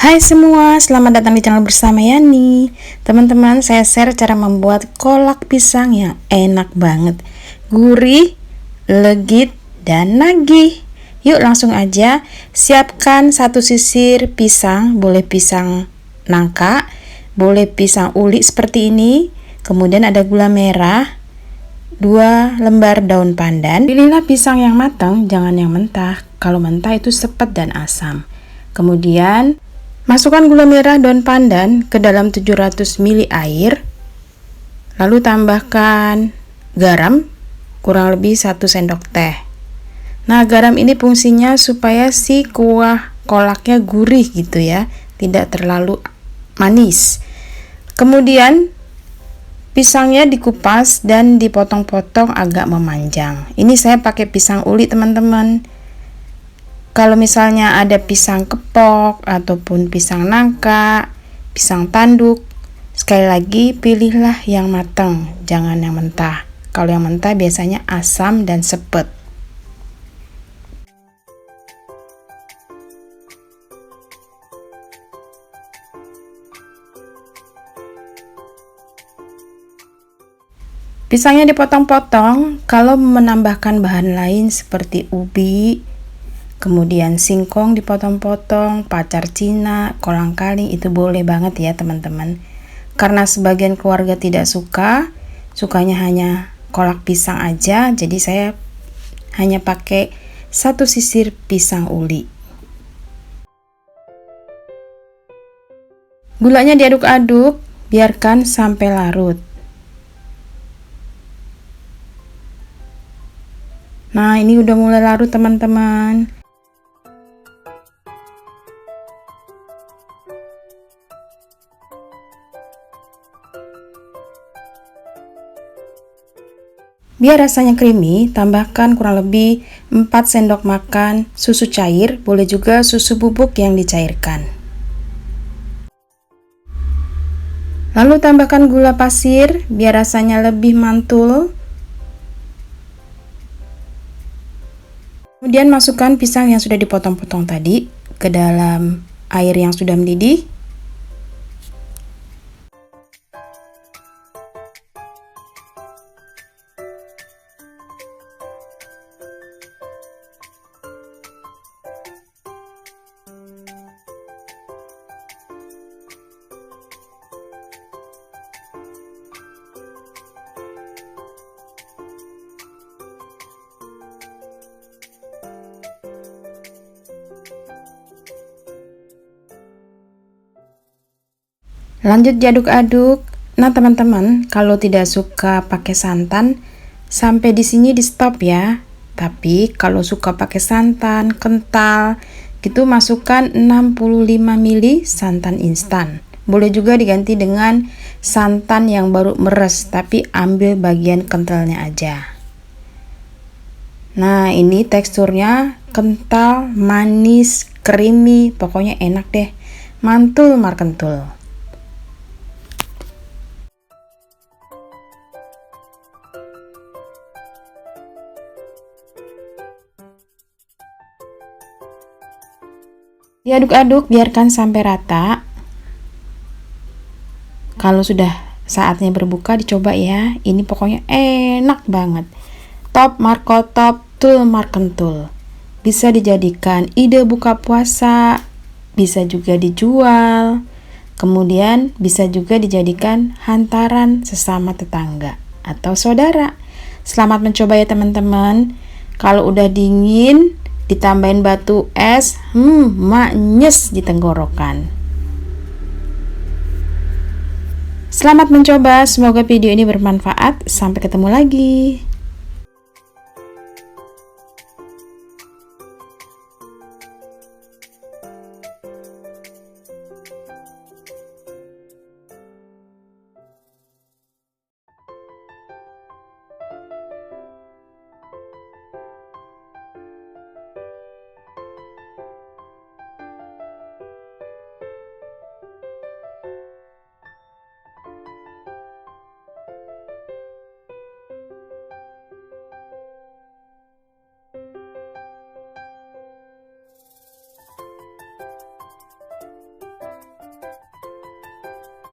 Hai semua, selamat datang di channel bersama Yani. Teman-teman, saya share cara membuat kolak pisang yang enak banget, gurih, legit, dan nagih. Yuk langsung aja, siapkan satu sisir pisang, boleh pisang nangka, boleh pisang uli seperti ini. Kemudian ada gula merah, 2 lembar daun pandan. Pilihlah pisang yang matang, jangan yang mentah. Kalau mentah itu sepet dan asam. Kemudian masukkan gula merah daun pandan ke dalam 700 ml air. Lalu tambahkan garam kurang lebih 1 sendok teh. Nah, garam ini fungsinya supaya si kuah kolaknya gurih gitu ya, tidak terlalu manis. Kemudian pisangnya dikupas dan dipotong-potong agak memanjang. Ini saya pakai pisang uli, teman-teman. Kalau misalnya ada pisang kepok ataupun pisang nangka, pisang tanduk, sekali lagi pilihlah yang matang, jangan yang mentah. Kalau yang mentah biasanya asam dan sepet. Pisangnya dipotong-potong. Kalau menambahkan bahan lain seperti ubi, kemudian singkong dipotong-potong, pacar Cina, kolang-kaling, itu boleh banget ya teman-teman. Karena sebagian keluarga tidak suka, sukanya hanya kolak pisang aja, jadi saya hanya pakai 1 sisir pisang uli. Gulanya diaduk-aduk, biarkan sampai larut. Nah, ini udah mulai larut teman-teman. Biar rasanya creamy, tambahkan kurang lebih 4 sendok makan susu cair, boleh juga susu bubuk yang dicairkan. Lalu tambahkan gula pasir biar rasanya lebih mantul. Kemudian masukkan pisang yang sudah dipotong-potong tadi ke dalam air yang sudah mendidih. Lanjut diaduk-aduk. Nah, teman-teman, kalau tidak suka pakai santan, sampai di sini di stop ya. Tapi kalau suka pakai santan kental, gitu masukkan 65 ml santan instan. Boleh juga diganti dengan santan yang baru meres, tapi ambil bagian kentalnya aja. Nah, ini teksturnya kental, manis, creamy, pokoknya enak deh. Mantul markentul. Diaduk-aduk, biarkan sampai rata. Kalau sudah saatnya berbuka, dicoba ya. Ini pokoknya enak banget. Top Marco Top Tul Markentul. Bisa dijadikan ide buka puasa, bisa juga dijual. Kemudian bisa juga dijadikan hantaran sesama tetangga atau saudara. Selamat mencoba ya teman-teman. Kalau udah dingin, ditambahin batu es, maknyes di tenggorokan. Selamat mencoba, semoga video ini bermanfaat. Sampai ketemu lagi.